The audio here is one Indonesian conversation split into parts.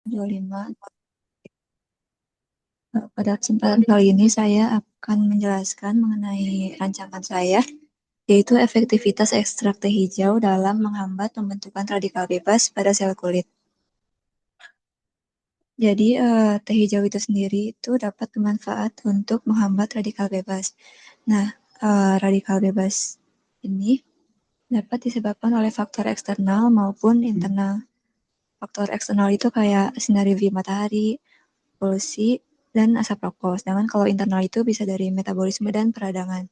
25. Pada kesempatan kali ini saya akan menjelaskan mengenai rancangan saya, yaitu efektivitas ekstrak teh hijau dalam menghambat pembentukan radikal bebas pada sel kulit. Jadi, teh hijau itu sendiri itu dapat bermanfaat untuk menghambat radikal bebas. Nah, radikal bebas ini dapat disebabkan oleh faktor eksternal maupun internal. Faktor eksternal itu kayak sinar UV matahari, polusi, dan asap rokok. Sedangkan kalau internal itu bisa dari metabolisme dan peradangan.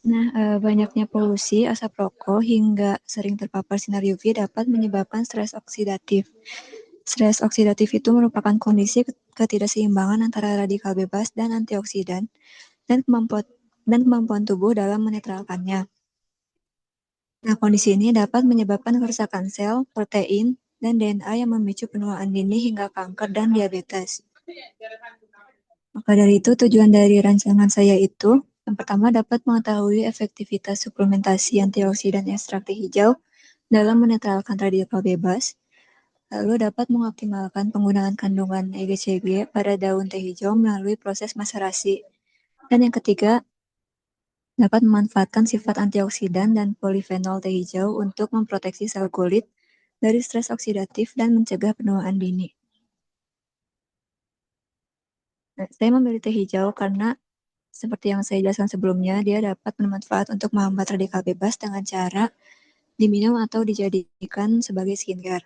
Nah, banyaknya polusi, asap rokok, hingga sering terpapar sinar UV dapat menyebabkan stres oksidatif. Stres oksidatif itu merupakan kondisi ketidakseimbangan antara radikal bebas dan antioksidan dan kemampuan tubuh dalam menetralkannya. Nah, kondisi ini dapat menyebabkan kerusakan sel, protein, dan DNA yang memicu penuaan dini hingga kanker dan diabetes. Maka dari itu, tujuan dari rancangan saya itu, yang pertama dapat mengetahui efektivitas suplementasi antioksidan ekstrak teh hijau dalam menetralkan radikal bebas, lalu dapat mengoptimalkan penggunaan kandungan EGCG pada daun teh hijau melalui proses maserasi. Dan yang ketiga, dapat memanfaatkan sifat antioksidan dan polifenol teh hijau untuk memproteksi sel kulit dari stres oksidatif dan mencegah penuaan dini. Nah, saya memilih teh hijau karena seperti yang saya jelaskan sebelumnya, dia dapat bermanfaat untuk menghambat radikal bebas dengan cara diminum atau dijadikan sebagai skincare.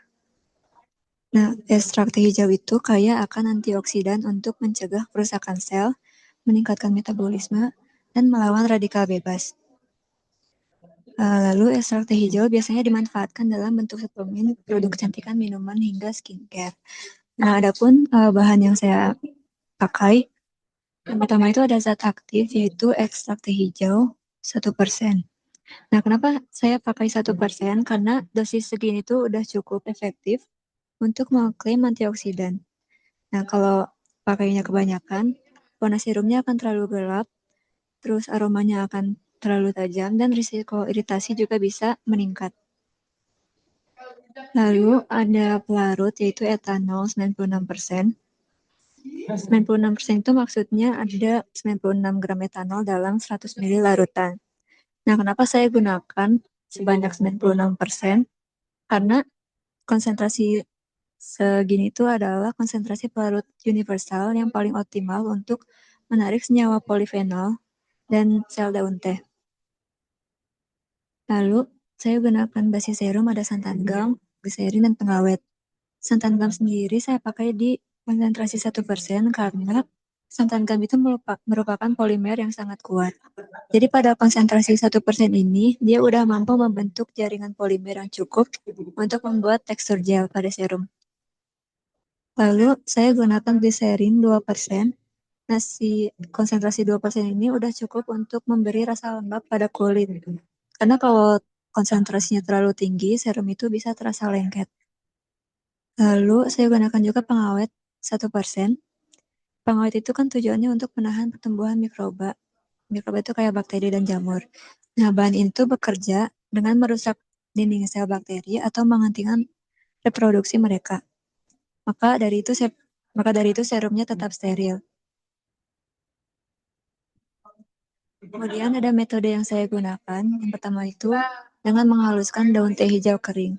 Nah, ekstrak teh hijau itu kaya akan antioksidan untuk mencegah kerusakan sel, meningkatkan metabolisme, dan melawan radikal bebas. Lalu ekstrak teh hijau biasanya dimanfaatkan dalam bentuk suplemen, produk kecantikan, minuman, hingga skincare. Nah, adapun bahan yang saya pakai, yang pertama itu ada zat aktif, yaitu ekstrak teh hijau 1%. Nah, kenapa saya pakai 1%? Karena dosis segini itu udah cukup efektif untuk mengklaim antioksidan. Nah, kalau pakainya kebanyakan, warna serumnya akan terlalu gelap, terus aromanya akan terlalu tajam, dan risiko iritasi juga bisa meningkat. Lalu ada pelarut, yaitu etanol 96%. 96% itu maksudnya ada 96 gram etanol dalam 100 ml larutan. Nah, kenapa saya gunakan sebanyak 96%? Karena konsentrasi segini itu adalah konsentrasi pelarut universal yang paling optimal untuk menarik senyawa polifenol dan sel daun teh. Lalu, saya gunakan basis serum ada santan gam, gliserin, dan pengawet. Santan gam sendiri saya pakai di konsentrasi 1% karena santan gam itu merupakan polimer yang sangat kuat. Jadi pada konsentrasi 1% ini, dia udah mampu membentuk jaringan polimer yang cukup untuk membuat tekstur gel pada serum. Lalu saya gunakan gliserin 2%. Nah, konsentrasi 2% ini udah cukup untuk memberi rasa lembab pada kulit. Karena kalau konsentrasinya terlalu tinggi, serum itu bisa terasa lengket. Lalu saya gunakan juga pengawet 1%. Pengawet itu kan tujuannya untuk menahan pertumbuhan mikroba. Mikroba itu kayak bakteri dan jamur. Nah, bahan itu bekerja dengan merusak dinding sel bakteri atau menghentikan reproduksi mereka. Maka dari itu serumnya tetap steril. Kemudian ada metode yang saya gunakan. Yang pertama itu dengan menghaluskan daun teh hijau kering.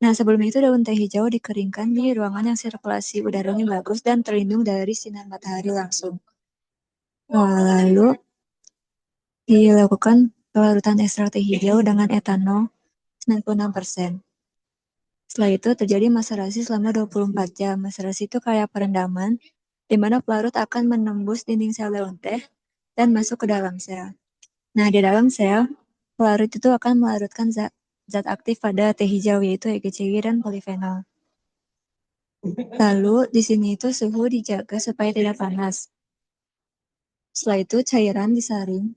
Nah, sebelum itu daun teh hijau dikeringkan di ruangan yang sirkulasi udaranya bagus dan terlindung dari sinar matahari langsung. Lalu dilakukan pelarutan ekstrak teh hijau dengan etanol 96%. Setelah itu terjadi maserasi selama 24 jam. Maserasi itu kayak perendaman, di mana pelarut akan menembus dinding sel daun teh dan masuk ke dalam sel. Nah, di dalam sel, pelarut itu akan melarutkan zat aktif pada teh hijau, yaitu EGCG dan polifenol. Lalu, di sini itu suhu dijaga supaya tidak panas. Setelah itu, cairan disaring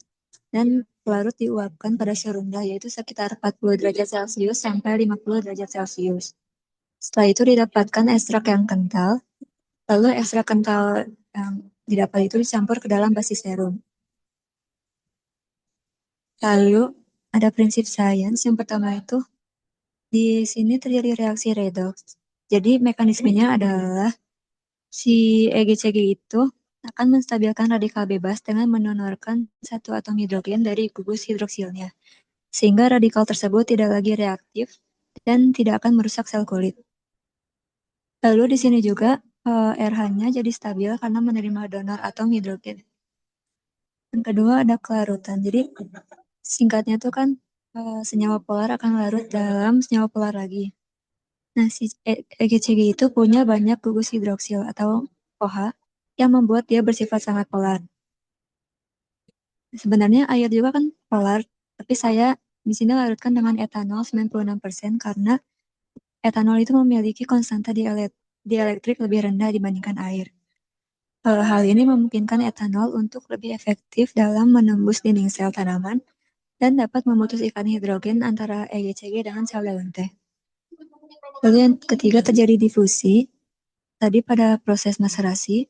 dan pelarut diuapkan pada suhu rendah, yaitu sekitar 40 derajat Celcius sampai 50 derajat Celcius. Setelah itu didapatkan ekstrak yang kental, lalu ekstrak kental yang didapat itu dicampur ke dalam basis serum. Lalu, ada prinsip sains yang pertama itu, di sini terjadi reaksi redox. Jadi mekanismenya adalah si EGCG itu akan menstabilkan radikal bebas dengan mendonorkan satu atom hidrogen dari gugus hidroksilnya, sehingga radikal tersebut tidak lagi reaktif dan tidak akan merusak sel kulit. Lalu di sini juga RH-nya jadi stabil karena menerima donor atom hidrogen. Yang kedua ada kelarutan. Jadi singkatnya tuh kan senyawa polar akan larut dalam senyawa polar lagi. Nah, si EGCG itu punya banyak gugus hidroksil atau OH yang membuat dia bersifat sangat polar. Sebenarnya air juga kan polar, tapi saya di sini larutkan dengan etanol 96% karena etanol itu memiliki konstanta dielektrik lebih rendah dibandingkan air. Hal ini memungkinkan etanol untuk lebih efektif dalam menembus dinding sel tanaman dan dapat memutus ikatan hidrogen antara EGCG dengan sel daun teh. Lalu yang ketiga terjadi difusi. Tadi pada proses maserasi,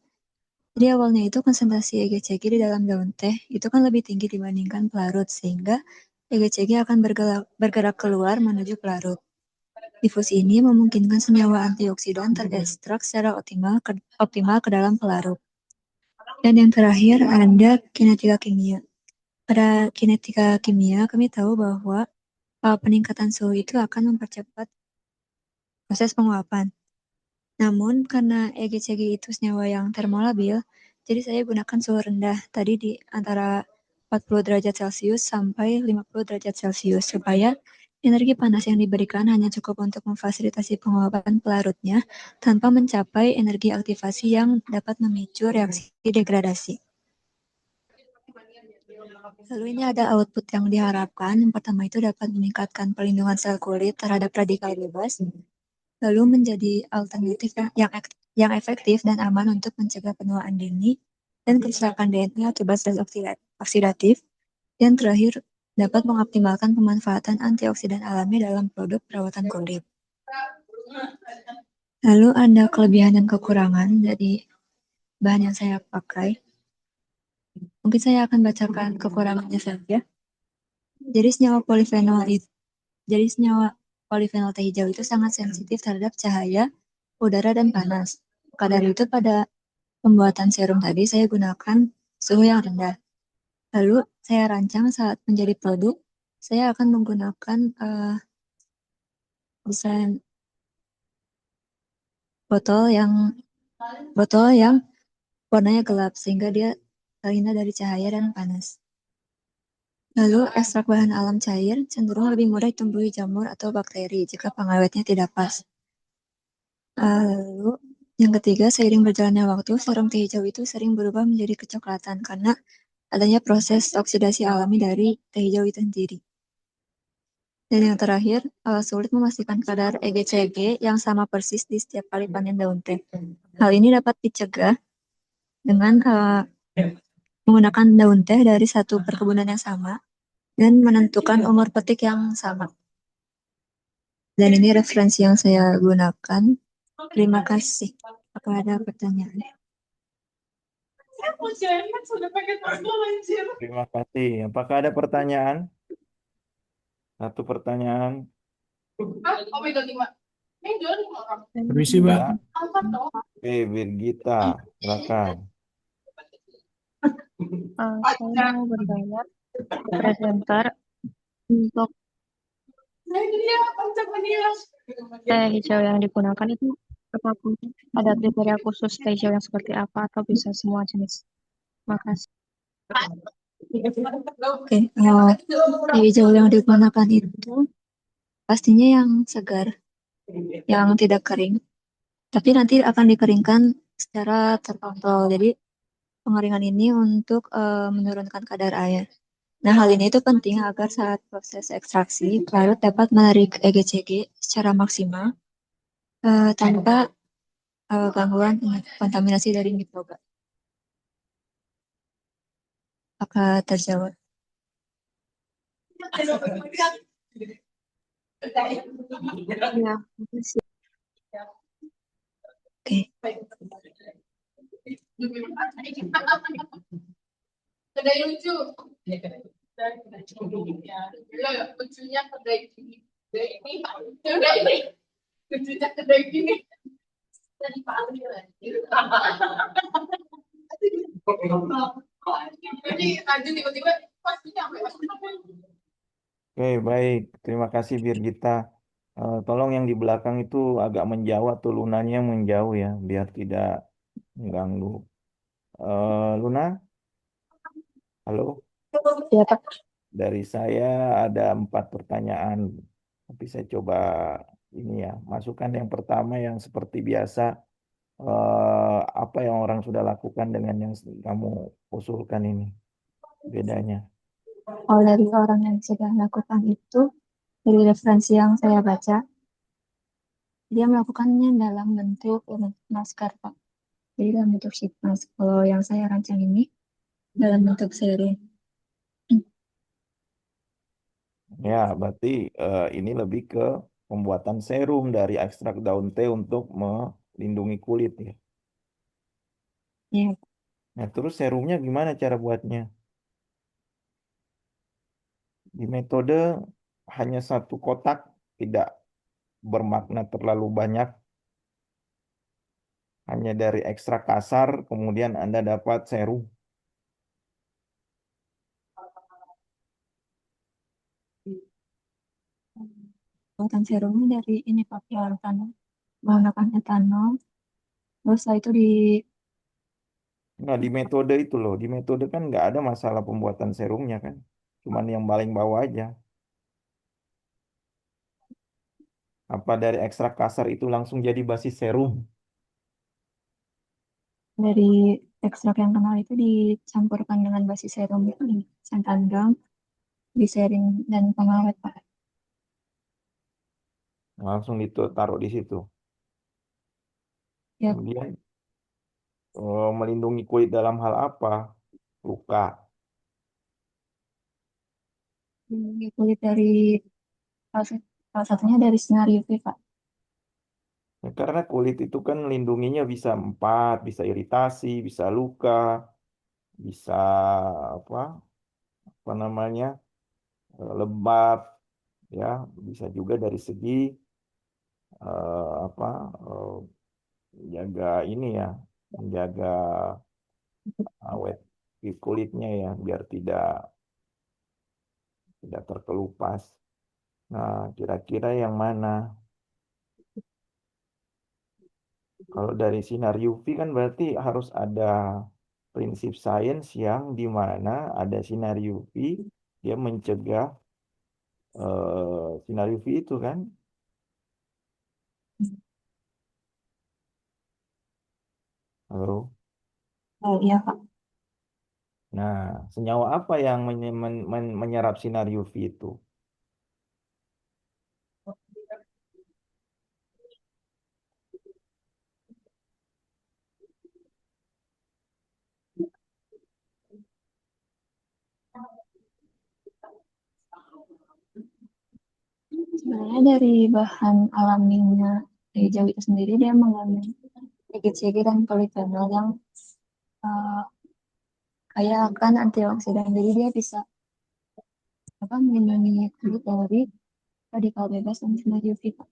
jadi awalnya itu konsentrasi EGCG di dalam daun teh itu kan lebih tinggi dibandingkan pelarut, sehingga EGCG akan bergerak keluar menuju pelarut. Difusi ini memungkinkan senyawa antioksidan terekstrak secara optimal ke dalam pelarut. Dan yang terakhir ada kinetika kimia. Pada kinetika kimia, kami tahu bahwa peningkatan suhu itu akan mempercepat proses penguapan. Namun, karena EGCG itu senyawa yang termolabil, jadi saya gunakan suhu rendah tadi di antara 40 derajat Celcius sampai 50 derajat Celcius, supaya energi panas yang diberikan hanya cukup untuk memfasilitasi penguapan pelarutnya tanpa mencapai energi aktivasi yang dapat memicu reaksi degradasi. Lalu ini ada output yang diharapkan. Yang pertama itu dapat meningkatkan perlindungan sel kulit terhadap radikal bebas, lalu menjadi alternatif yang efektif dan aman untuk mencegah penuaan dini dan kerusakan DNA akibat stres oksidatif. Dan terakhir, dapat mengoptimalkan pemanfaatan antioksidan alami dalam produk perawatan kulit. Lalu ada kelebihan dan kekurangan dari bahan yang saya pakai. Mungkin saya akan bacakan kekurangannya saja. Jadi senyawa polifenol teh hijau itu sangat sensitif terhadap cahaya, udara, dan panas. Maka dari itu pada pembuatan serum tadi saya gunakan suhu yang rendah. Lalu saya rancang saat menjadi produk, saya akan menggunakan desain botol yang warnanya gelap sehingga dia terhindar dari cahaya dan panas. Lalu ekstrak bahan alam cair cenderung lebih mudah ditumbuhi jamur atau bakteri jika pengawetnya tidak pas. Lalu yang ketiga, seiring berjalannya waktu, serum teh hijau itu sering berubah menjadi kecoklatan karena adanya proses oksidasi alami dari teh hijau itu sendiri. Dan yang terakhir, sulit memastikan kadar EGCG yang sama persis di setiap kali panen daun teh. Hal ini dapat dicegah dengan menggunakan daun teh dari satu perkebunan yang sama dan menentukan umur petik yang sama. Dan ini referensi yang saya gunakan. Terima kasih. Apakah ada pertanyaan? Terima kasih. Apakah ada pertanyaan? Satu pertanyaan. Permisi, Mbak. Oke, Birgita, silakan. Saya mau bertanya ke presenter untuk teh hijau yang digunakan itu apapun ada kriteria khusus teh hijau yang seperti apa atau bisa semua jenis. Makasih. Oke, teh hijau yang digunakan itu pastinya yang segar, yang tidak kering. Tapi nanti akan dikeringkan secara terkontrol. Jadi pengeringan ini untuk menurunkan kadar air. Nah, hal ini itu penting agar saat proses ekstraksi, pelarut dapat menarik EGCG secara maksimal tanpa gangguan kontaminasi dari mikroba. Apakah terjawab? Ya, makasih. Oke. Kedai lucu. Lucunya kedai gini. Lucunya kedai gini. Jadi lanjut tiba-tiba pas ini apa ya? Oke, baik. Terima kasih Birgita. Tolong yang di belakang itu agak menjauh atau lunanya menjauh ya, biar tidak mengganggu. Luna, halo. Ya, Pak. Dari saya ada 4 pertanyaan. Tapi saya coba ini ya, masukkan yang pertama yang seperti biasa. Apa yang orang sudah lakukan dengan yang kamu usulkan ini? Bedanya. Kalau dari orang yang sudah lakukan itu, dari referensi yang saya baca, dia melakukannya dalam bentuk naskah, Pak. Jadi dalam bentuk sheet mask. Kalau yang saya rancang ini dalam bentuk seri. Ya, berarti ini lebih ke pembuatan serum dari ekstrak daun teh untuk melindungi kulit ya. Ya, Nah, terus serumnya gimana cara buatnya? Di metode hanya 1 kotak, tidak bermakna terlalu banyak, hanya dari ekstrak kasar, kemudian Anda dapat serum. buatan serumnya dari ini Pak, pelarut menggunakan etanol. Terus setelah itu Nah, di metode itu loh, di metode kan nggak ada masalah pembuatan serumnya kan, cuman yang paling bawah aja. Apa dari ekstrak kasar itu langsung jadi basis serum? dari ekstrak yang kenal itu dicampurkan dengan basis serum itu di santan gam, gliserin dan pengawet Pak. Langsung ditaruh di situ. Ya, Kemudian melindungi kulit dalam hal apa? Luka. di kulit dari salah satunya dari sinar UV Pak. Ya, karena kulit itu kan lindunginya bisa 4, bisa iritasi, bisa luka, bisa apa, apa namanya, lembab, ya, bisa juga dari segi apa, jaga ini ya, menjaga awet di kulitnya ya, biar tidak terkelupas. Nah, kira-kira yang mana? Kalau dari sinar UV kan berarti harus ada prinsip sains yang di mana ada sinar UV, dia mencegah sinar UV itu kan. Halo. Oh iya Pak. Nah, senyawa apa yang menyerap sinar UV itu? Sebenarnya dari bahan alaminya dari hijau itu sendiri dia mengandung sedikit dan polifenol yang eh, kaya akan antioksidan. Jadi dia bisa apa melindungi kulit dari radikal bebas dan sinar UV. Pak.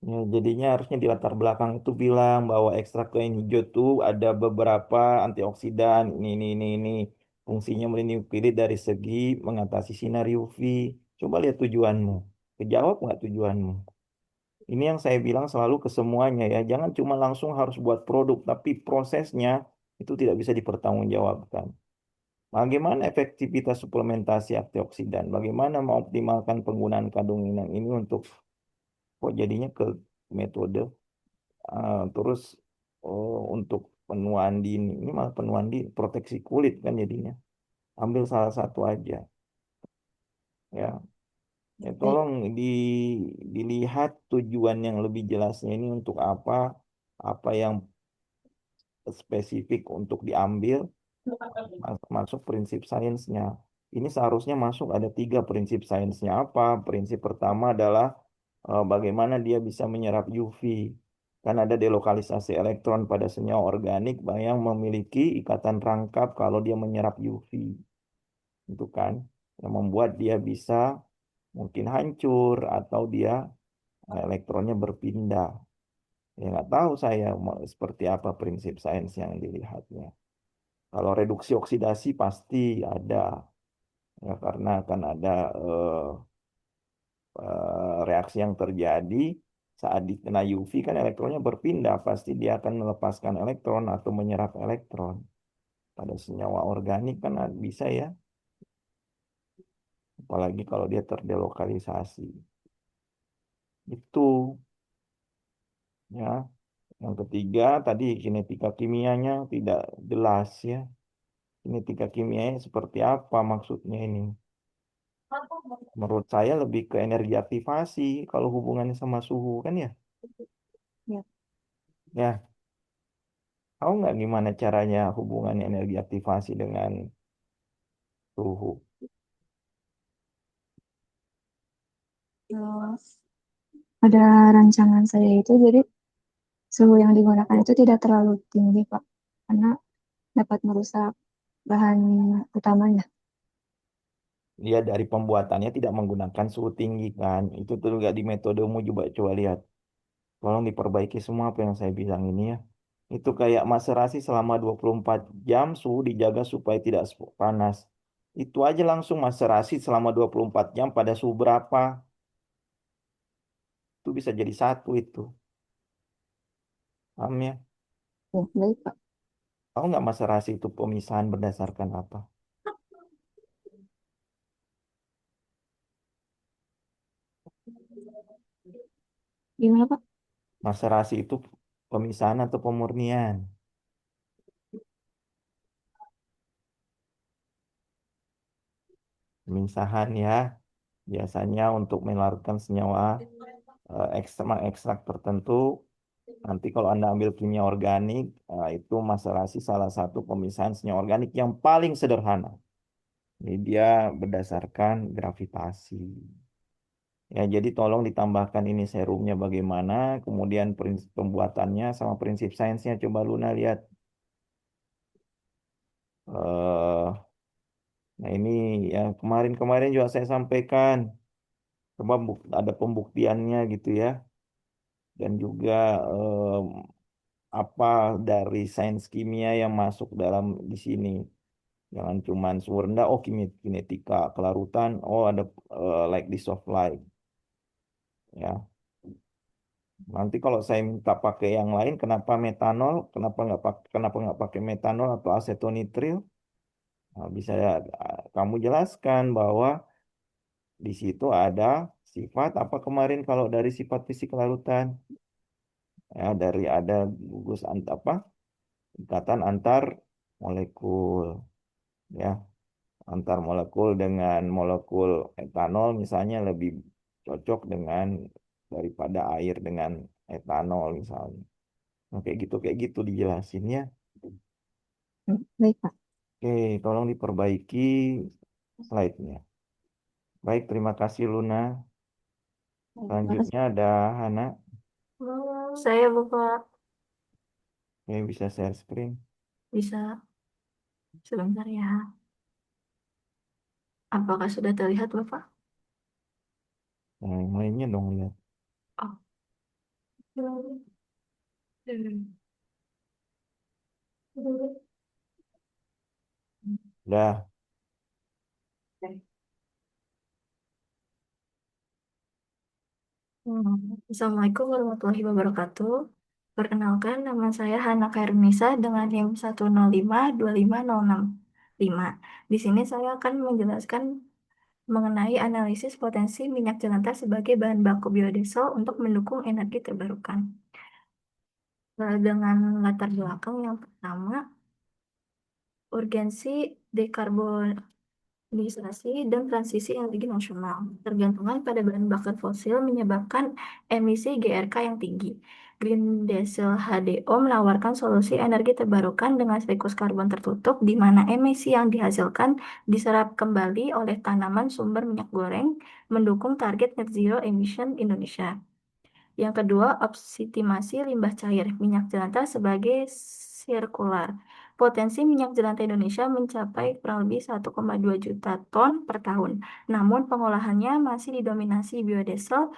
Ya, jadinya harusnya di latar belakang itu bilang bahwa ekstrak kain hijau tuh ada beberapa antioksidan, ini. Fungsinya melindungi kulit dari segi mengatasi sinar UV. Coba lihat tujuanmu. Kejawab nggak tujuanmu? Ini yang saya bilang selalu ke semuanya ya. Jangan cuma langsung harus buat produk, tapi prosesnya itu tidak bisa dipertanggungjawabkan. Bagaimana efektivitas suplementasi antioksidan? Bagaimana mengoptimalkan penggunaan kandungan ini untuk kok jadinya ke metode terus untuk penuaan dini ini malah penuaan dini proteksi kulit kan jadinya. Ambil salah satu aja ya. Ya Baik, tolong dilihat tujuan yang lebih jelasnya ini untuk apa, apa yang spesifik untuk diambil, masuk prinsip sainsnya. Ini seharusnya masuk ada 3 prinsip sainsnya apa? Prinsip pertama adalah bagaimana dia bisa menyerap UV. Kan ada delokalisasi elektron pada senyawa organik yang memiliki ikatan rangkap kalau dia menyerap UV. Itu kan yang membuat dia bisa mungkin hancur atau dia elektronnya berpindah. Ya nggak tahu saya seperti apa prinsip sains yang dilihatnya. Kalau reduksi oksidasi pasti ada, ya karena akan ada reaksi yang terjadi saat dikena UV kan elektronnya berpindah, pasti dia akan melepaskan elektron atau menyerap elektron. Pada senyawa organik kan bisa ya, apalagi kalau dia terdelokalisasi. Itu ya. Yang ketiga tadi kinetika kimianya tidak jelas ya. Kinetika kimianya seperti apa maksudnya ini? Menurut saya lebih ke energi aktivasi kalau hubungannya sama suhu kan ya. Ya. Ya, tahu nggak gimana caranya hubungan energi aktivasi dengan suhu? Terus ada rancangan saya itu jadi suhu yang digunakan itu tidak terlalu tinggi, Pak, karena dapat merusak bahan utamanya. Dia dari pembuatannya tidak menggunakan suhu tinggi kan. Itu tuh nggak di metodemu coba lihat. Tolong diperbaiki semua apa yang saya bilang ini ya. Itu kayak maserasi selama 24 jam suhu dijaga supaya tidak panas. Itu aja langsung maserasi selama 24 jam pada suhu berapa. Itu bisa jadi satu itu. Paham ya? Ya, baik, Pak. Tahu nggak maserasi itu pemisahan berdasarkan apa? Gimana, Pak? Maserasi itu pemisahan atau pemurnian? Pemisahan ya. Biasanya untuk melarutkan senyawa ekstrak tertentu. Nanti kalau Anda ambil kimia organik, itu maserasi salah satu pemisahan senyawa organik yang paling sederhana. Jadi dia berdasarkan gravitasi. Ya, jadi tolong ditambahkan ini serumnya bagaimana, kemudian prinsip pembuatannya sama prinsip sainsnya. Coba Luna lihat. eh nah ini yang kemarin-kemarin juga saya sampaikan. Coba ada pembuktiannya gitu ya. Dan juga apa dari sains kimia yang masuk dalam di sini. Jangan cuman suhu rendah, oh kinetika kelarutan, oh ada like dissolved light. Ya, nanti kalau saya minta pakai yang lain, kenapa metanol? Kenapa nggak pakai metanol atau asetonitril? Nah, bisa ya, kamu jelaskan bahwa di situ ada sifat apa kemarin kalau dari sifat fisik larutan, ya dari ada gugus apa ikatan antar molekul, ya antar molekul dengan molekul etanol misalnya lebih cocok dengan daripada air dengan etanol misalnya. Nah, kayak gitu dijelasin ya. Baik, Pak. Oke, tolong diperbaiki slide-nya. Baik, terima kasih Luna. Terima kasih. Selanjutnya ada Hana. Saya Bapak Oke, bisa share screen. bisa sebentar ya. Apakah sudah terlihat Bapak? Nah, yang lainnya dong lihat. Oh. Hmm. Udah. Assalamualaikum warahmatullahi wabarakatuh. Perkenalkan, nama saya Hana Khairunisa dengan NIM 105250665. Di sini saya akan menjelaskan mengenai analisis potensi minyak jelantah sebagai bahan baku biodiesel untuk mendukung energi terbarukan. Dengan latar belakang yang pertama, urgensi dekarbonisasi dan transisi energi nasional. Tergantungan pada bahan bakar fosil menyebabkan emisi GRK yang tinggi. Green Diesel HDO menawarkan solusi energi terbarukan dengan siklus karbon tertutup, di mana emisi yang dihasilkan diserap kembali oleh tanaman sumber minyak goreng, mendukung target net zero emission Indonesia. Yang kedua, optimasi limbah cair minyak jelantah sebagai sirkular. Potensi minyak jelantah Indonesia mencapai kurang lebih 1,2 juta ton per tahun. Namun pengolahannya masih didominasi biodiesel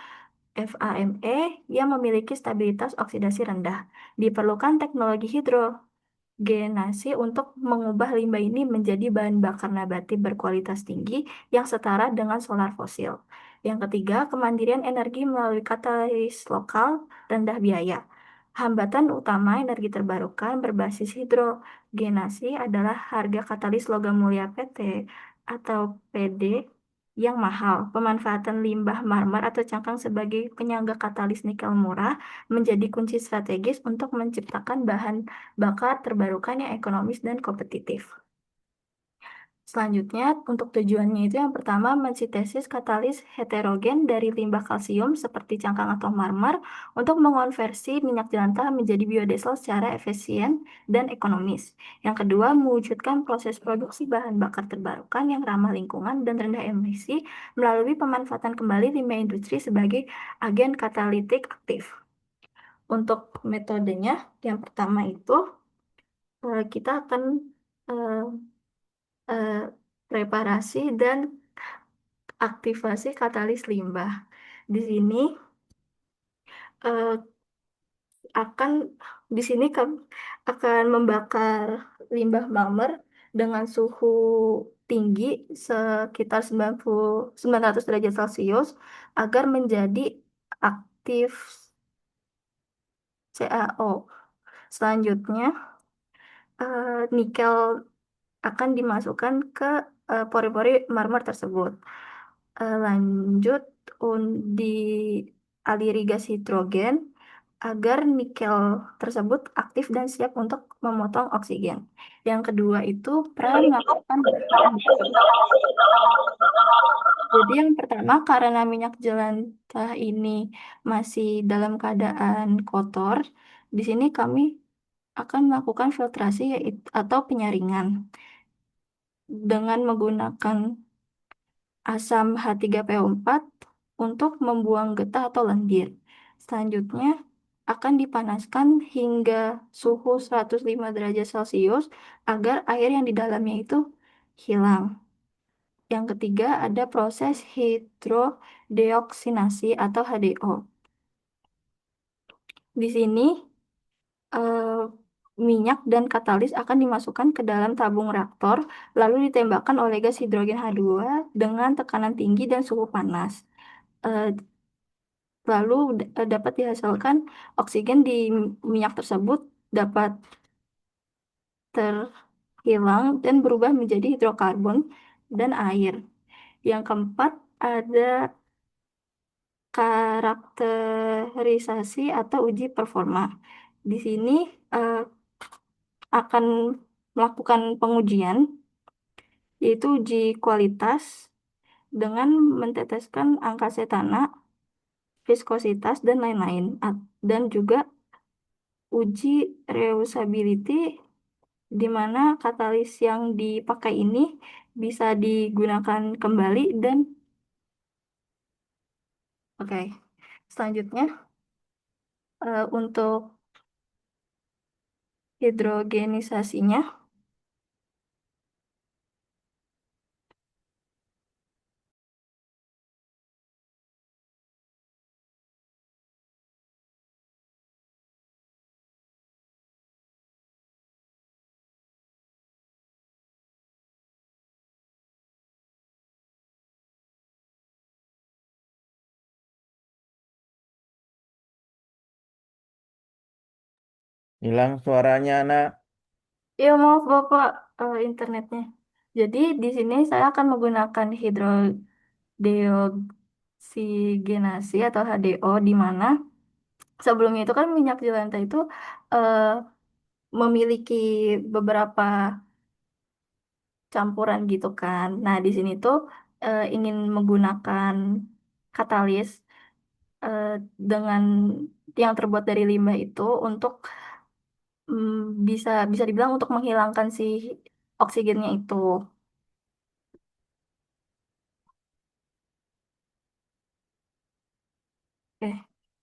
FAME yang memiliki stabilitas oksidasi rendah. Diperlukan teknologi hidrogenasi untuk mengubah limbah ini menjadi bahan bakar nabati berkualitas tinggi yang setara dengan solar fosil. Yang ketiga, kemandirian energi melalui katalis lokal rendah biaya. Hambatan utama energi terbarukan berbasis hidrogenasi adalah harga katalis logam mulia PT atau PD yang mahal. Pemanfaatan limbah marmer atau cangkang sebagai penyangga katalis nikel murah menjadi kunci strategis untuk menciptakan bahan bakar terbarukan yang ekonomis dan kompetitif. Selanjutnya, untuk tujuannya itu yang pertama, mensintesis katalis heterogen dari limbah kalsium seperti cangkang atau marmer untuk mengonversi minyak jelantah menjadi biodiesel secara efisien dan ekonomis. Yang kedua, mewujudkan proses produksi bahan bakar terbarukan yang ramah lingkungan dan rendah emisi melalui pemanfaatan kembali limbah industri sebagai agen katalitik aktif. Untuk metodenya, yang pertama itu kita akan eh, eh, preparasi dan aktivasi katalis limbah. Di sini eh, akan di sini akan membakar limbah marmer dengan suhu tinggi sekitar 900 derajat Celcius agar menjadi aktif CaO. Selanjutnya, nikel akan dimasukkan ke pori-pori marmer tersebut. Lanjut dialiri gas hidrogen agar nikel tersebut aktif dan siap untuk memotong oksigen. Yang kedua itu melakukan. Jadi yang pertama, karena minyak jelantah ini masih dalam keadaan kotor, di sini kami akan melakukan filtrasi atau penyaringan dengan menggunakan asam H3PO4 untuk membuang getah atau lendir. Selanjutnya akan dipanaskan hingga suhu 105 derajat Celcius agar air yang di dalamnya itu hilang. Yang ketiga ada proses hidrodeoksinasi atau HDO. Di sini minyak dan katalis akan dimasukkan ke dalam tabung reaktor, lalu ditembakkan oleh gas hidrogen H2 dengan tekanan tinggi dan suhu panas. Lalu dapat dihasilkan oksigen di minyak tersebut dapat terhilang dan berubah menjadi hidrokarbon dan air. Yang keempat ada karakterisasi atau uji performa. Di sini akan melakukan pengujian, yaitu uji kualitas dengan menteteskan angka setana, viskositas, dan lain-lain. Dan juga uji reusability, di mana katalis yang dipakai ini bisa digunakan kembali dan selanjutnya untuk hidrogenisasinya Hilang suaranya, Nak. ya maaf Bapak, internetnya. Jadi di sini saya akan menggunakan hidrodeoksigenasi atau HDO, di mana sebelumnya itu kan minyak jelantah itu eh, memiliki beberapa campuran gitu kan. Nah, di sini tuh ingin menggunakan katalis eh, dengan yang terbuat dari limbah itu untuk bisa bisa dibilang untuk menghilangkan si oksigennya itu. Oke.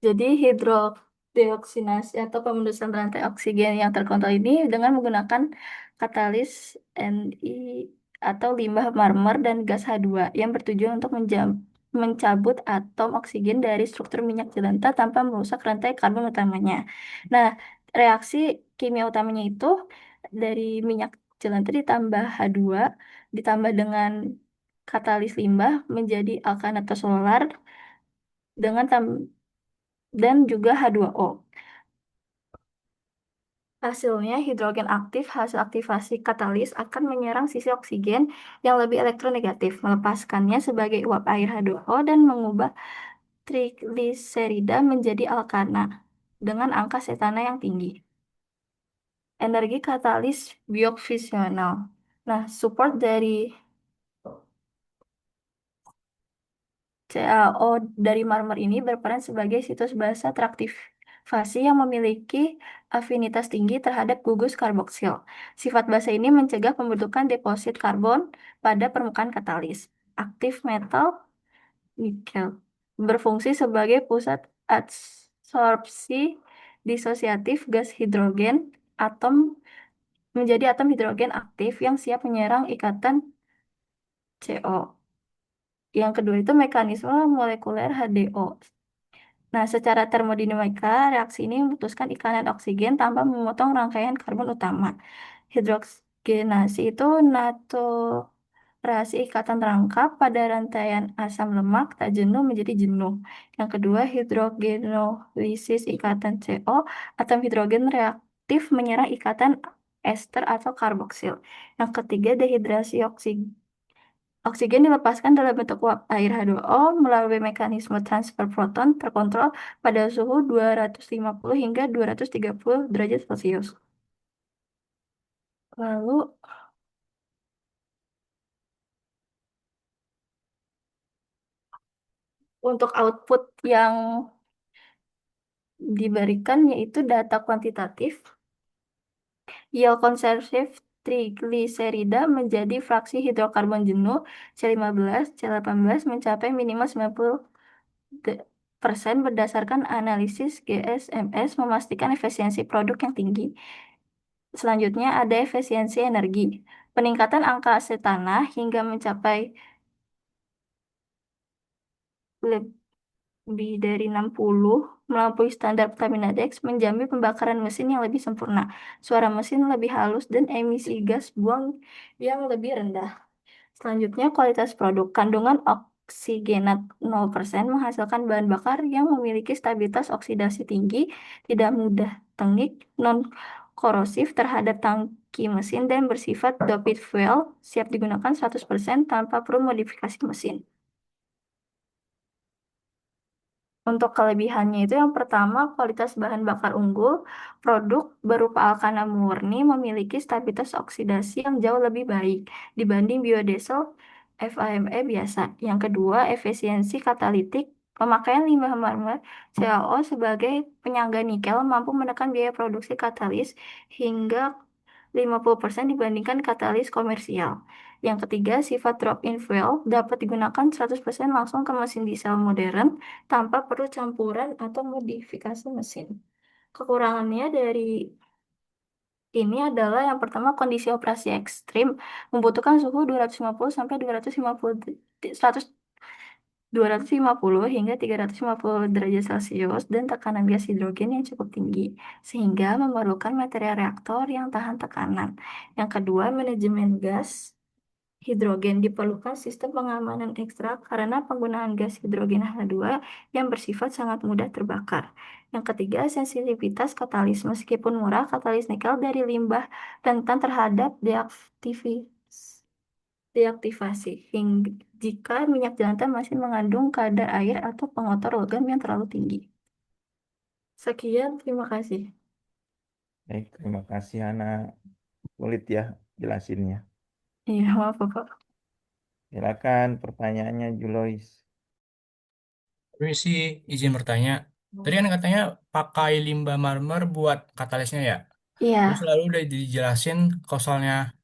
Jadi hidrodeoksinasi atau pemutusan rantai oksigen yang terkontrol ini dengan menggunakan katalis Ni atau limbah marmer dan gas H2 yang bertujuan untuk mencabut atom oksigen dari struktur minyak jelantah tanpa merusak rantai karbon utamanya. Nah, reaksi kimia utamanya itu dari minyak jelantah ditambah H2 ditambah dengan katalis limbah menjadi alkanat solar dengan dan juga H2O. Hasilnya, hidrogen aktif hasil aktivasi katalis akan menyerang sisi oksigen yang lebih elektronegatif, melepaskannya sebagai uap air H2O dan mengubah trigliserida menjadi alkana dengan angka setana yang tinggi. Energi katalis biofisional. Nah, support dari CaO dari marmer ini berperan sebagai situs basa teraktivasi yang memiliki afinitas tinggi terhadap gugus karboksil. Sifat basa ini mencegah pembentukan deposit karbon pada permukaan katalis. Aktif metal nikel berfungsi sebagai pusat adsorpsi disosiatif gas hidrogen atom menjadi atom hidrogen aktif yang siap menyerang ikatan CO. Yang kedua itu mekanisme molekuler HDO. Nah, secara termodinamika, reaksi ini memutuskan ikatan oksigen tanpa memotong rangkaian karbon utama. Hidrogenasi itu naturasi ikatan rangkap pada rantaian asam lemak tak jenuh menjadi jenuh. Yang kedua, hidrogenolisis ikatan CO. Atom hidrogen reaktif menyerang ikatan ester atau karboksil. Yang ketiga, dehidrasi oksigen. Oksigen dilepaskan dalam bentuk uap air H2O melalui mekanisme transfer proton terkontrol pada suhu 250 hingga 230 derajat Celcius. Lalu, untuk output yang diberikan yaitu data kuantitatif, yield konservatif trigliserida menjadi fraksi hidrokarbon jenuh C15, C18 mencapai minimal 90% berdasarkan analisis GSMS memastikan efisiensi produk yang tinggi. Selanjutnya ada efisiensi energi. Peningkatan angka acetana hingga mencapai lebih dari 60 melampaui standar Pertamina Dex menjamin pembakaran mesin yang lebih sempurna, suara mesin lebih halus, dan emisi gas buang yang lebih rendah. Selanjutnya, kualitas produk. Kandungan oksigenat 0% menghasilkan bahan bakar yang memiliki stabilitas oksidasi tinggi, tidak mudah tengik, non-korosif terhadap tangki mesin, dan bersifat doped fuel, siap digunakan 100% tanpa perlu modifikasi mesin. Untuk kelebihannya itu yang pertama, kualitas bahan bakar unggul, produk berupa alkana murni memiliki stabilitas oksidasi yang jauh lebih baik dibanding biodiesel FAME biasa. Yang kedua, efisiensi katalitik, pemakaian limbah marmer CaO sebagai penyangga nikel mampu menekan biaya produksi katalis hingga 50% dibandingkan katalis komersial. Yang ketiga, sifat drop-in fuel dapat digunakan 100% langsung ke mesin diesel modern tanpa perlu campuran atau modifikasi mesin. Kekurangannya dari ini adalah yang pertama kondisi operasi ekstrim membutuhkan suhu 250 sampai 100 250 hingga 350 derajat Celcius dan tekanan gas hidrogen yang cukup tinggi, sehingga memerlukan material reaktor yang tahan tekanan. Yang kedua, manajemen gas hidrogen diperlukan sistem pengamanan ekstra karena penggunaan gas hidrogen H2 yang bersifat sangat mudah terbakar. Yang ketiga, sensitivitas katalis. Meskipun murah, katalis nikel dari limbah rentan terhadap deaktivasi hingga jika minyak jelantah masih mengandung kadar air atau pengotor logam yang terlalu tinggi. Sekian, terima kasih. Baik, terima kasih Ana. Sulit ya jelasinnya. Iya, maaf Bapak. Silakan pertanyaannya Julois. Permisi, izin bertanya. Tadi kan katanya pakai limbah marmer buat katalisnya ya. Terus Iya, lalu udah dijelasin kalau soalnya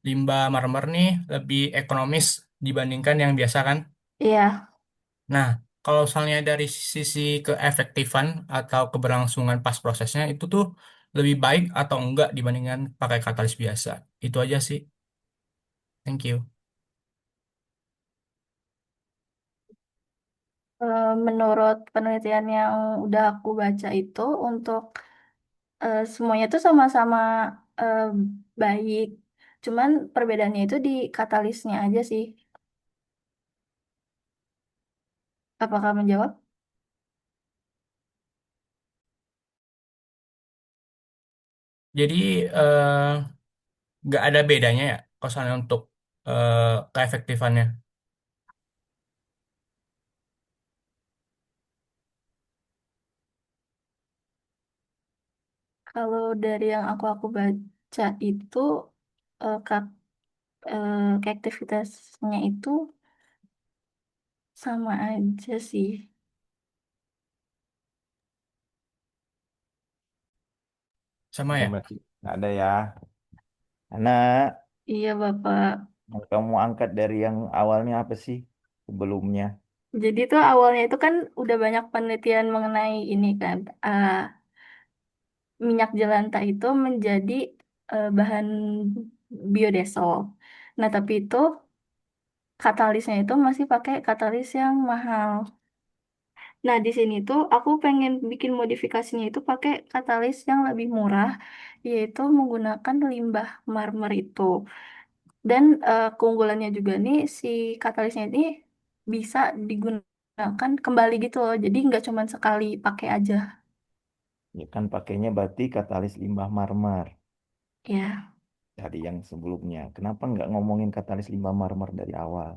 limbah marmer nih lebih ekonomis dibandingkan yang biasa kan. iya. Nah, kalau soalnya dari sisi keefektifan atau keberlangsungan pas prosesnya itu tuh lebih baik atau enggak dibandingkan pakai katalis biasa. Itu aja sih. Thank you. Menurut penelitian yang udah aku baca itu untuk semuanya itu sama-sama eh, baik. Cuman perbedaannya itu di katalisnya aja sih. Apakah menjawab? Jadi eh, nggak ada bedanya ya kalau misalnya untuk keefektifannya. Kalau dari yang aku baca itu eh, kak, keaktivitasnya itu sama aja sih. Sama Oh, ya? berarti nggak ada ya. Anak, Iya, Bapak. yang kamu angkat dari yang awalnya apa sih sebelumnya? Jadi tuh awalnya itu kan udah banyak penelitian mengenai ini kan, minyak jelantah itu menjadi bahan biodiesel. Nah, tapi itu katalisnya itu masih pakai katalis yang mahal. Nah, di sini tuh aku pengen bikin modifikasinya itu pakai katalis yang lebih murah, yaitu menggunakan limbah marmer itu. Dan keunggulannya juga nih si katalisnya ini bisa digunakan kembali gitu loh. Jadi nggak cuma sekali pakai aja. Ya kan pakainya berarti katalis limbah marmer Ya, dari yang sebelumnya. Kenapa nggak ngomongin katalis limbah marmer dari awal?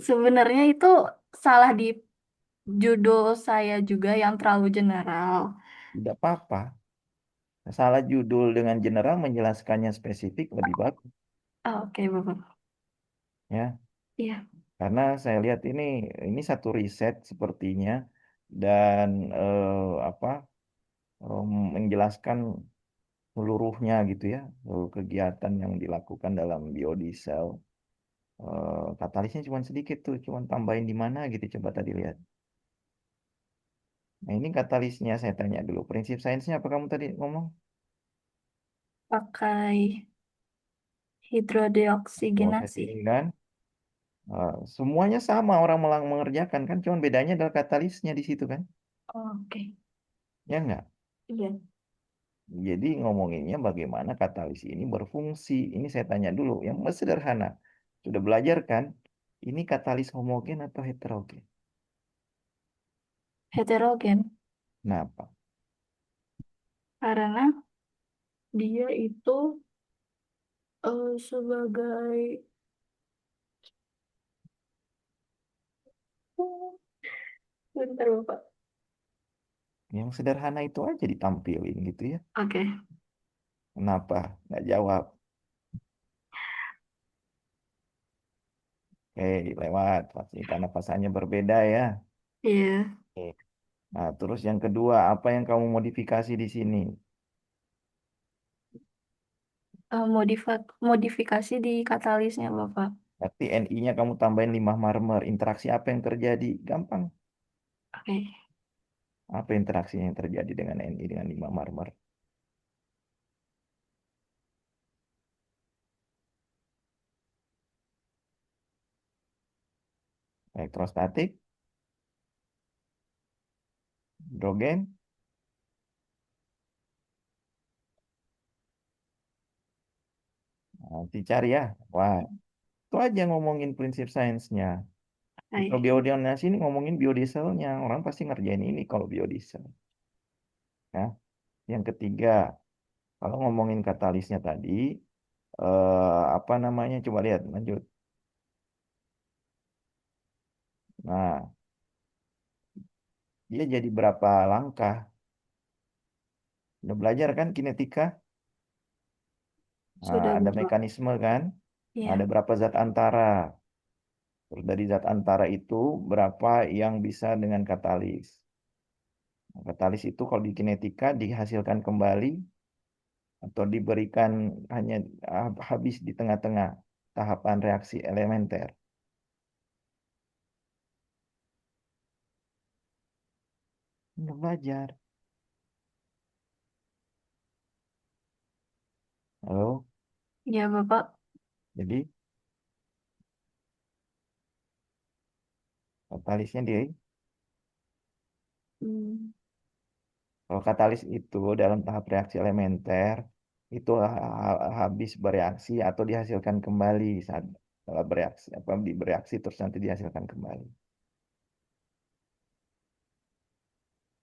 sebenarnya itu salah di judul saya juga yang terlalu general. Tidak apa-apa. Salah judul dengan general menjelaskannya spesifik lebih bagus. Ah, oke, Bapak. Ya, Iya, karena saya lihat ini satu riset sepertinya dan apa menjelaskan seluruhnya gitu ya, seluruh kegiatan yang dilakukan dalam biodiesel. Katalisnya cuma sedikit tuh, cuma tambahin di mana gitu coba tadi lihat. Nah ini katalisnya saya tanya dulu, prinsip sainsnya apa kamu tadi ngomong? pakai Proses hidrodeoksigenasi. ini kan, semuanya sama orang mengerjakan kan, cuma bedanya adalah katalisnya di situ kan, Oke, ya enggak? iya. Jadi ngomonginnya bagaimana katalis ini berfungsi. Ini saya tanya dulu, yang sederhana. Sudah belajar kan? Ini katalis homogen atau heterogen? Heterogen. Kenapa? Karena dia itu sebagai bentar Bapak. Yang sederhana itu aja ditampilin gitu ya. Oke. Kenapa? Nggak jawab. Oke, lewat. Pasti karena pasannya berbeda ya. Iya. Oke. Nah, terus yang kedua, apa yang kamu modifikasi di sini? Modifikasi di katalisnya Bapak. Berarti Ni-nya kamu tambahin 5 marmer. Interaksi apa yang terjadi? Gampang. Oke. Apa interaksi yang terjadi dengan Ni dengan 5 marmer? Elektrostatik, hidrogen. Nanti cari ya. Wah, itu aja ngomongin prinsip sainsnya. Di kalau Oke. biodiesel ini ngomongin biodieselnya. Orang pasti ngerjain ini kalau biodiesel. Ya. Yang ketiga, kalau ngomongin katalisnya tadi, apa namanya? Coba lihat, lanjut. Nah, dia jadi berapa langkah? Udah belajar kan kinetika? Nah, Sudah ada Bapak. mekanisme kan? Ada Iya. berapa zat antara? Terus dari zat antara itu berapa yang bisa dengan katalis? Nah, katalis itu kalau di kinetika dihasilkan kembali atau diberikan hanya habis di tengah-tengah tahapan reaksi elementer. Udah belajar. Halo? Iya Bapak. Jadi Katalisnya dia, Hmm. kalau katalis itu dalam tahap reaksi elementer itu habis bereaksi atau dihasilkan kembali saat bereaksi bereaksi terus nanti dihasilkan kembali.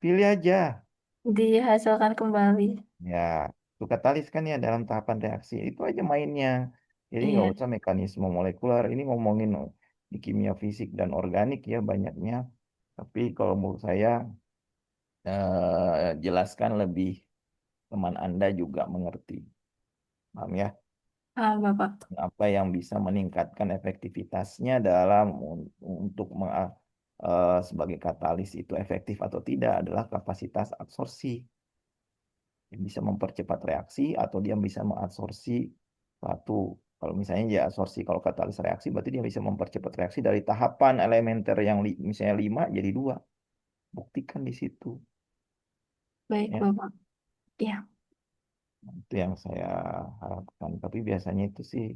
Pilih aja. Dihasilkan kembali. Ya, itu katalis kan ya dalam tahapan reaksi. Itu aja mainnya. Jadi nggak Iya. usah mekanisme molekuler. Ini ngomongin di kimia fisik dan organik ya banyaknya. Tapi kalau menurut saya jelaskan lebih teman Anda juga mengerti. Paham ya? Bapak. Apa yang bisa meningkatkan efektivitasnya dalam untuk sebagai katalis itu efektif atau tidak adalah kapasitas absorpsi. Dia bisa mempercepat reaksi atau dia bisa mengabsorpsi satu. Kalau misalnya dia absorpsi, kalau katalis reaksi berarti dia bisa mempercepat reaksi dari tahapan elementer yang misalnya 5 jadi 2. Buktikan di situ. Baik, Ya, Bapak. Iya. itu yang saya harapkan. Tapi biasanya itu sih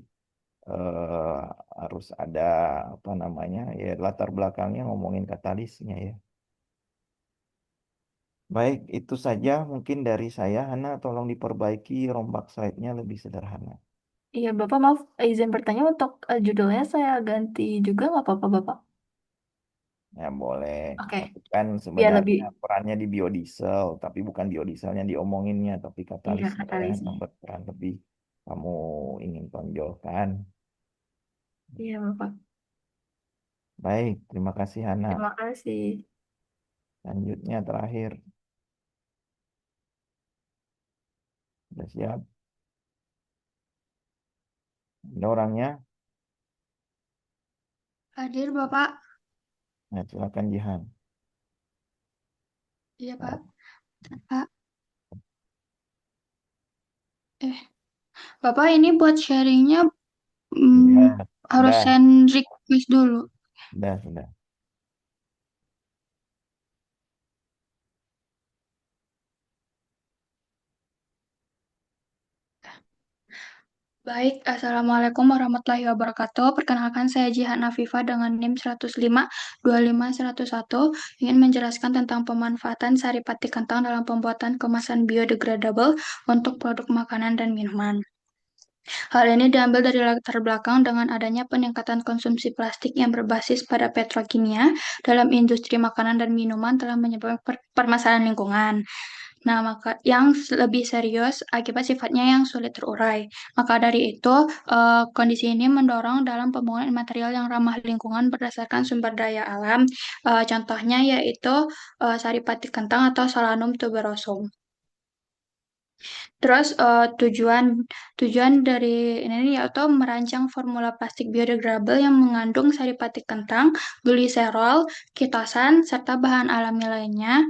eh, harus ada apa namanya ya latar belakangnya ngomongin katalisnya ya. Baik, itu saja mungkin dari saya. Hana, tolong diperbaiki rombak slide-nya lebih sederhana. Iya, Bapak, maaf, izin bertanya untuk judulnya saya ganti juga nggak apa-apa, Bapak? Ya boleh. Oke, Tapi kan biar sebenarnya lebih, perannya di biodiesel, tapi bukan biodieselnya diomonginnya, tapi iya, katalisnya katalisnya. yang berperan lebih kamu ingin tonjolkan. Iya, Bapak. Baik, terima kasih Hana. Terima kasih. Selanjutnya terakhir, sudah siap? Ada orangnya? Hadir Bapak. Nah, silakan Jihan. Iya Pak. Pak. Bapak ini buat sharingnya Sudah, harus sudah, send request dulu. sudah. Baik, Assalamualaikum warahmatullahi wabarakatuh. Perkenalkan saya Jihan Afifah dengan NIM 105 25101 ingin menjelaskan tentang pemanfaatan saripati kentang dalam pembuatan kemasan biodegradable untuk produk makanan dan minuman. Hal ini diambil dari latar belakang dengan adanya peningkatan konsumsi plastik yang berbasis pada petrokimia dalam industri makanan dan minuman telah menyebabkan permasalahan lingkungan. Nah, maka yang lebih serius akibat sifatnya yang sulit terurai. Maka dari itu, kondisi ini mendorong dalam pembangunan material yang ramah lingkungan berdasarkan sumber daya alam. Contohnya yaitu saripati kentang atau Solanum tuberosum. Terus tujuan dari ini yaitu merancang formula plastik biodegradable yang mengandung saripati kentang, gliserol, kitosan, serta bahan alami lainnya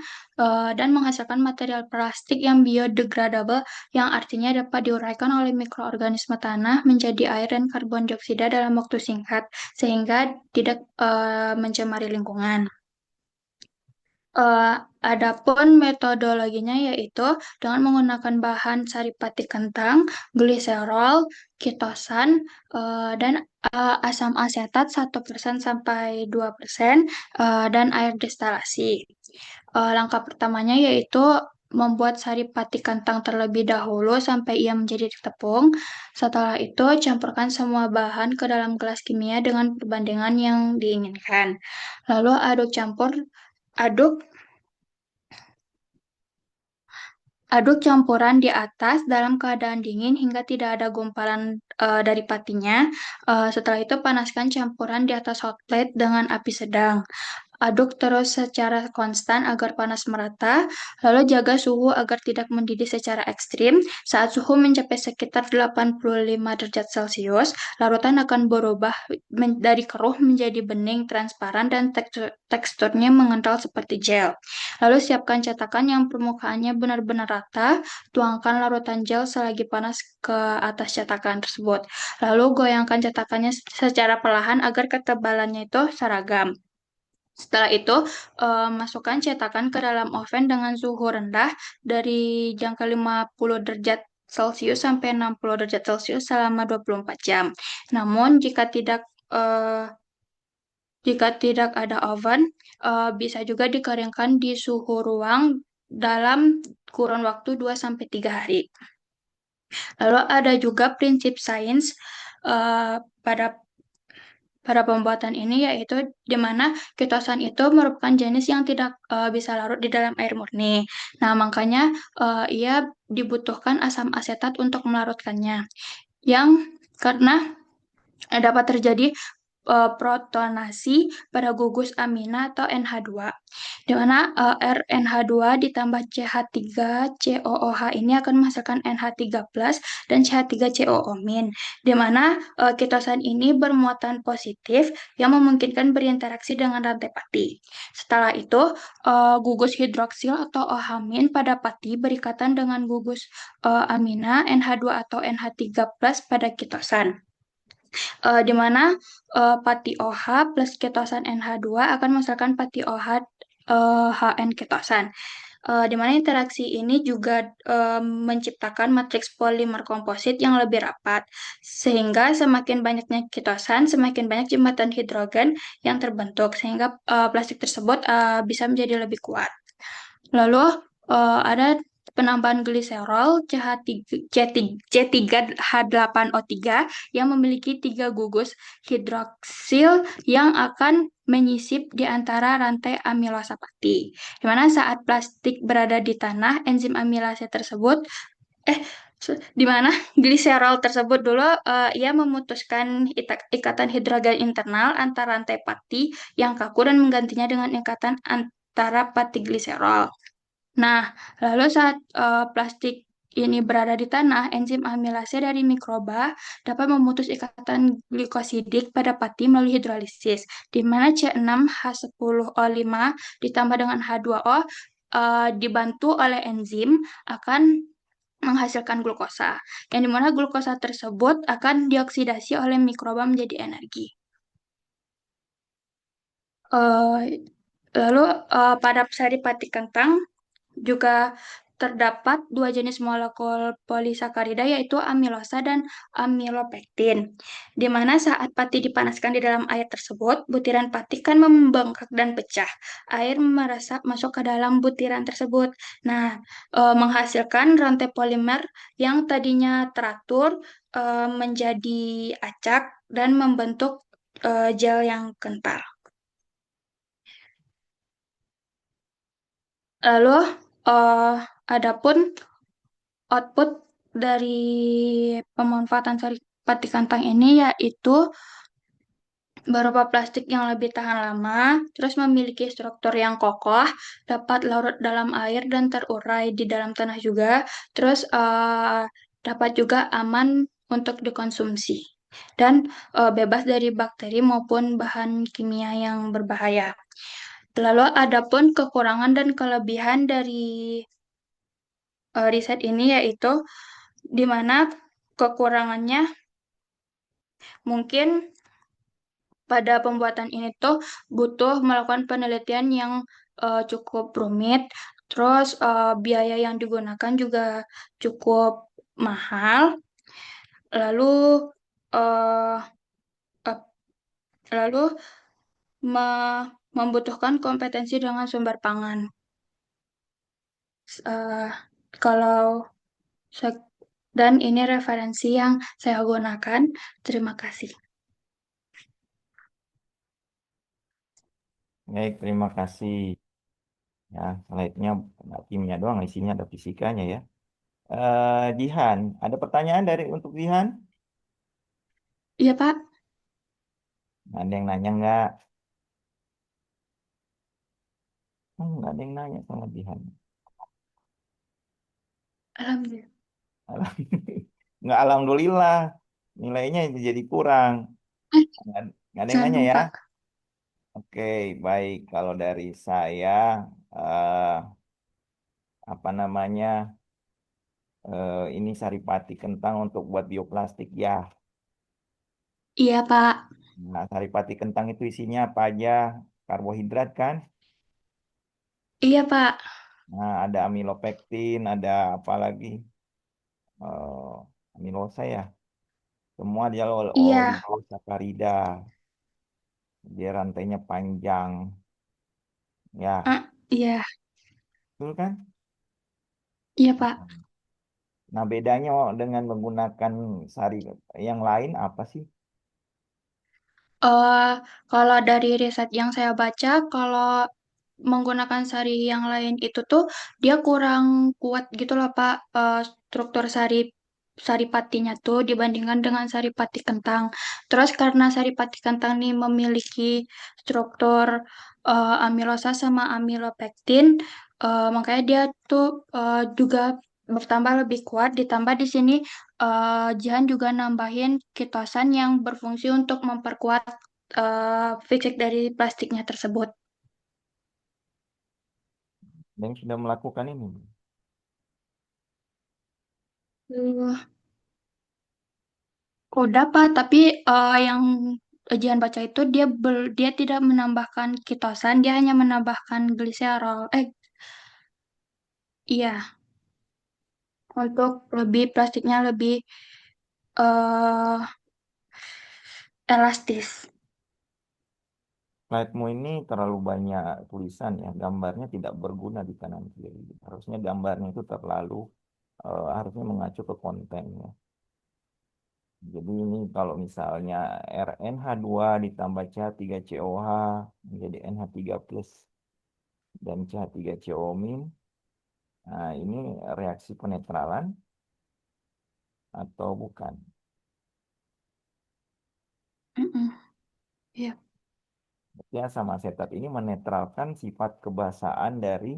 dan menghasilkan material plastik yang biodegradable yang artinya dapat diuraikan oleh mikroorganisme tanah menjadi air dan karbon dioksida dalam waktu singkat sehingga tidak mencemari lingkungan. Eh, Adapun metodologinya yaitu dengan menggunakan bahan saripati kentang, gliserol, kitosan, dan asam asetat 1% sampai 2%, dan air destilasi. Langkah pertamanya yaitu membuat saripati kentang terlebih dahulu sampai ia menjadi tepung. Setelah itu, campurkan semua bahan ke dalam gelas kimia dengan perbandingan yang diinginkan. Lalu aduk Aduk campuran di atas dalam keadaan dingin hingga tidak ada gumpalan dari patinya. Setelah itu panaskan campuran di atas hot plate dengan api sedang. Aduk terus secara konstan agar panas merata, lalu jaga suhu agar tidak mendidih secara ekstrim. Saat suhu mencapai sekitar 85 derajat Celcius, larutan akan berubah dari keruh menjadi bening transparan dan teksturnya mengental seperti gel. Lalu siapkan cetakan yang permukaannya benar-benar rata, tuangkan larutan gel selagi panas ke atas cetakan tersebut. Lalu goyangkan cetakannya secara perlahan agar ketebalannya itu seragam. Setelah itu, masukkan cetakan ke dalam oven dengan suhu rendah dari jangka 50 derajat Celcius sampai 60 derajat Celcius selama 24 jam. Namun, jika tidak Jika tidak ada oven, bisa juga dikeringkan di suhu ruang dalam kurun waktu 2 sampai 3 hari. Lalu ada juga prinsip sains pada pembuatan ini, yaitu di mana ketosan itu merupakan jenis yang tidak bisa larut di dalam air murni. Nah, makanya ia dibutuhkan asam asetat untuk melarutkannya. Yang karena dapat terjadi protonasi pada gugus amina atau NH2, di mana RNH2 ditambah CH3COOH ini akan menghasilkan NH3+ dan CH3COO-, di mana ketosan ini bermuatan positif yang memungkinkan berinteraksi dengan rantai pati. Setelah itu, gugus hidroksil atau OH- pada pati berikatan dengan gugus amina NH2 atau NH3+ pada ketosan. Di mana pati OH plus ketosan NH2 akan menghasilkan pati OH HN ketosan. Di mana interaksi ini juga menciptakan matriks polimer komposit yang lebih rapat, sehingga semakin banyaknya ketosan, semakin banyak jembatan hidrogen yang terbentuk, sehingga plastik tersebut bisa menjadi lebih kuat. Lalu ada penambahan gliserol C3H8O3 yang memiliki 3 gugus hidroksil yang akan menyisip di antara rantai amilosa pati. Di mana saat plastik berada di tanah, enzim amilase tersebut di mana gliserol tersebut dulu ia memutuskan ikatan hidrogen internal antara rantai pati yang kaku dan menggantinya dengan ikatan antara pati gliserol. Nah, lalu saat plastik ini berada di tanah, enzim amilase dari mikroba dapat memutus ikatan glikosidik pada pati melalui hidrolisis, di mana C6H10O5 ditambah dengan H2O dibantu oleh enzim akan menghasilkan glukosa, yang dimana glukosa tersebut akan dioksidasi oleh mikroba menjadi energi. Lalu pada sari pati kentang juga terdapat 2 jenis molekul polisakarida, yaitu amilosa dan amilopektin. Di mana saat pati dipanaskan di dalam air tersebut, butiran pati kan membengkak dan pecah. Air meresap masuk ke dalam butiran tersebut. Nah, menghasilkan rantai polimer yang tadinya teratur menjadi acak dan membentuk gel yang kental. Lalu, adapun output dari pemanfaatan sari pati kantang ini yaitu berupa plastik yang lebih tahan lama, terus memiliki struktur yang kokoh, dapat larut dalam air dan terurai di dalam tanah juga, terus dapat juga aman untuk dikonsumsi dan bebas dari bakteri maupun bahan kimia yang berbahaya. Lalu adapun kekurangan dan kelebihan dari riset ini yaitu di mana kekurangannya mungkin pada pembuatan ini tuh butuh melakukan penelitian yang cukup rumit, terus biaya yang digunakan juga cukup mahal, lalu eh, eh, lalu membutuhkan kompetensi dengan sumber pangan. Eh, kalau dan ini referensi yang saya gunakan. Terima kasih. Baik, terima kasih. Ya, slide-nya nggak kimia doang, isinya ada fisikanya ya. Jihan, ada pertanyaan untuk Jihan? Iya, Pak. Ada yang nanya nggak? Nggak ada yang nanya sama Jihan. Alhamdulillah. Nggak, alhamdulillah. Nilainya jadi kurang. Eh, Nggak, nggak ada yang nanya jangan, ya? Pak. Oke, baik. Kalau dari saya, eh, apa namanya, ini saripati kentang untuk buat bioplastik ya. Iya, Pak. Nah, saripati kentang itu isinya apa aja? Karbohidrat kan? Iya, Pak. Nah, ada amilopektin, ada apa lagi? Amilosa ya. Semua dia Iya. oligosakarida. Dia rantainya panjang. Ya, Iya, betul kan? iya Pak. Nah, bedanya dengan menggunakan sari yang lain apa sih? Eh, Kalau dari riset yang saya baca, kalau menggunakan sari yang lain itu tuh dia kurang kuat gitu loh Pak. Struktur sari patinya tuh dibandingkan dengan sari pati kentang. Terus karena sari pati kentang nih memiliki struktur amilosa sama amilopektin, makanya dia tuh juga bertambah lebih kuat. Ditambah di sini Jihan juga nambahin kitosan yang berfungsi untuk memperkuat fisik dari plastiknya tersebut. Yang sudah melakukan ini. Uh, Udah Pak, tapi yang Jihan baca itu dia tidak menambahkan kitosan, dia hanya menambahkan gliserol. Iya, untuk lebih plastiknya lebih eh elastis. Slide-mu ini terlalu banyak tulisan ya, gambarnya tidak berguna di kanan kiri. Harusnya gambarnya itu harusnya mengacu ke kontennya. Jadi ini kalau misalnya RNH2 ditambah CH3COH menjadi NH3 plus dan CH3CO min. Nah, ini reaksi penetralan atau bukan? Mm-mm. Iya. Berarti asam asetat ini menetralkan sifat kebasaan dari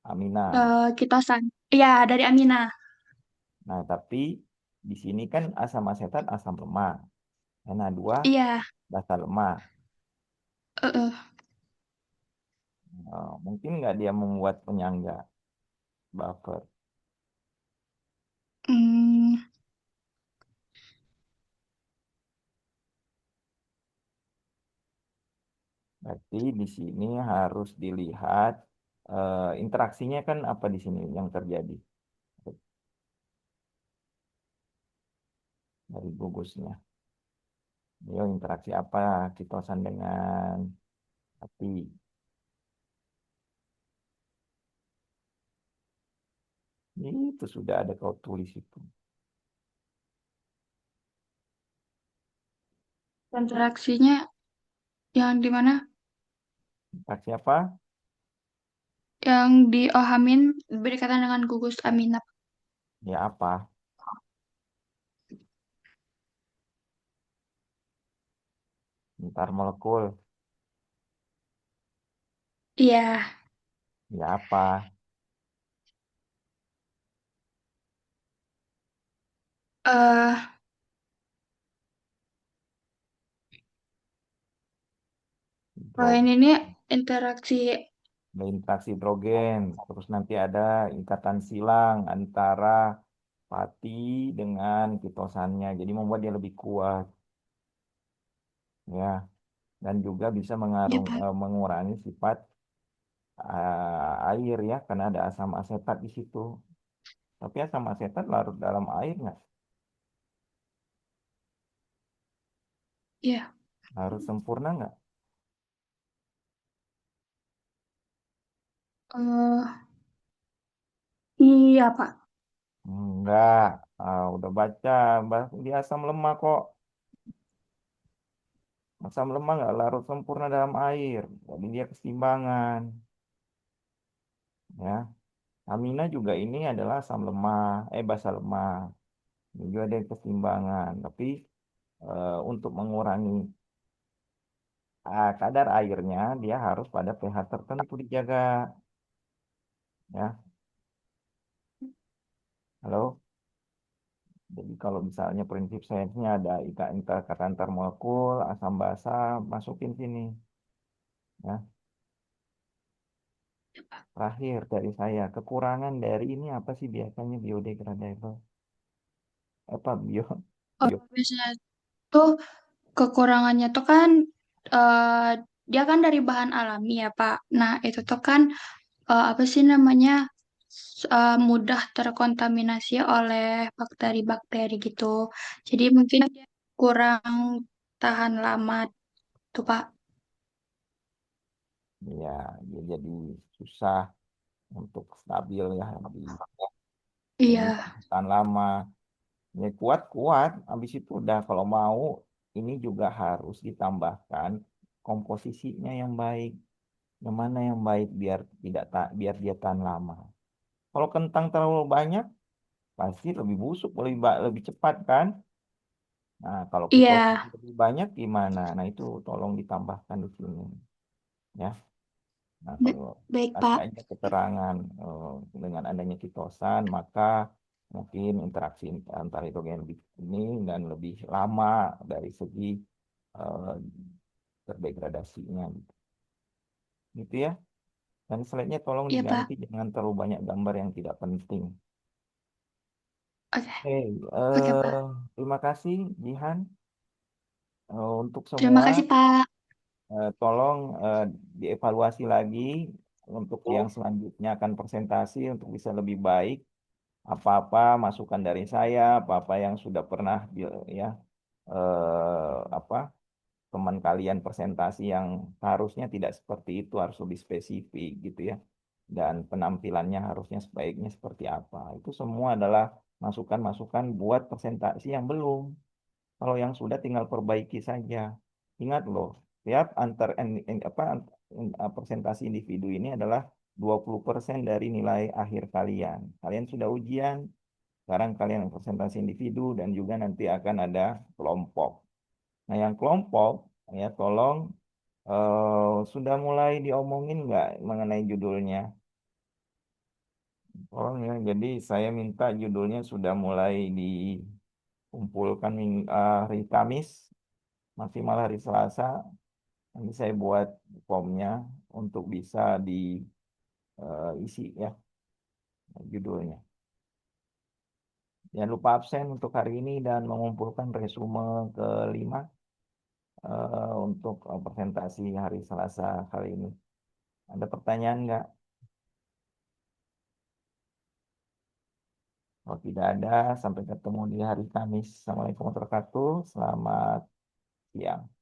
amina. Kitosan. Iya, dari amina. Nah, tapi di sini kan asam asetat asam lemah. NH2 Iya. basa lemah. eh. Mungkin nggak dia membuat penyangga buffer. Hmm, Berarti di sini harus dilihat interaksinya kan apa di sini yang terjadi dari gugusnya. Dia interaksi apa kitosan dengan hati. Itu sudah ada kau tulis itu. interaksinya yang di mana? Interaksi apa? Yang di ohamin berdekatan dengan gugus amina. Ya apa? Ntar molekul. Iya. Ya apa? eh Kalau Hidrogen. ini nih interaksi. Ada interaksi hidrogen. Terus nanti ada ikatan silang antara pati dengan kitosannya. Jadi membuat dia lebih kuat. Ya. Dan juga bisa Ya, Pak. mengurangi sifat air ya. Karena ada asam asetat di situ. Tapi asam asetat larut dalam air nggak? Iya. Harus sempurna nggak? eh iya, Pak. Enggak. Udah baca. Di asam lemah kok. Asam lemah nggak larut sempurna dalam air. Jadi dia keseimbangan. Ya. Amina juga ini adalah asam lemah, basa lemah. Ini juga ada keseimbangan. Tapi untuk mengurangi kadar airnya, dia harus pada pH tertentu dijaga. Ya, halo. Jadi kalau misalnya prinsip sainsnya ada ikatan antar molekul, asam basa, masukin sini. Ya. Terakhir dari saya, kekurangan dari ini apa sih biasanya biodegradable? Apa bio? Biasanya tuh kekurangannya tuh kan eh dia kan dari bahan alami ya, Pak. Nah, itu tuh kan apa sih namanya mudah terkontaminasi oleh bakteri-bakteri gitu. Jadi mungkin dia kurang tahan lama tuh, Pak. Ya, dia jadi susah untuk stabil ya, jadi Iya, tahan lama. Ya kuat-kuat, habis itu udah kalau mau ini juga harus ditambahkan komposisinya yang baik. Yang mana yang baik biar tidak biar dia tahan lama. Kalau kentang terlalu banyak pasti lebih busuk, lebih cepat kan? Nah, kalau iya, ketosis lebih banyak gimana? Nah, itu tolong ditambahkan di sini ya. Nah, kalau baik kasih Pak. aja keterangan dengan adanya ketosan, maka mungkin interaksi antar hidrogen ini dan lebih lama dari segi eh, terdegradasinya gitu ya. Dan slide-nya tolong Iya Pak. diganti, jangan terlalu banyak gambar yang tidak penting. Oke, Oke, oke Pak. terima kasih Jihan. Untuk Terima semua kasih Pak. tolong dievaluasi lagi untuk yang selanjutnya akan presentasi untuk bisa lebih baik. Apa-apa masukan dari saya, apa-apa yang sudah pernah ya apa teman kalian presentasi yang harusnya tidak seperti itu, harus lebih spesifik gitu ya. Dan penampilannya harusnya sebaiknya seperti apa. Itu semua adalah masukan-masukan buat presentasi yang belum. Kalau yang sudah tinggal perbaiki saja. Ingat loh, tiap presentasi individu ini adalah 20% dari nilai akhir kalian. Kalian sudah ujian, sekarang kalian presentasi individu dan juga nanti akan ada kelompok. Nah, yang kelompok ya tolong sudah mulai diomongin nggak mengenai judulnya? Tolong ya, jadi saya minta judulnya sudah mulai dikumpulkan hari Kamis, maksimal hari Selasa. Nanti saya buat formnya untuk bisa diisi ya judulnya. Jangan lupa absen untuk hari ini dan mengumpulkan resume kelima untuk presentasi hari Selasa kali ini. Ada pertanyaan nggak? Kalau tidak ada, sampai ketemu di hari Kamis. Assalamualaikum warahmatullahi wabarakatuh. Selamat siang.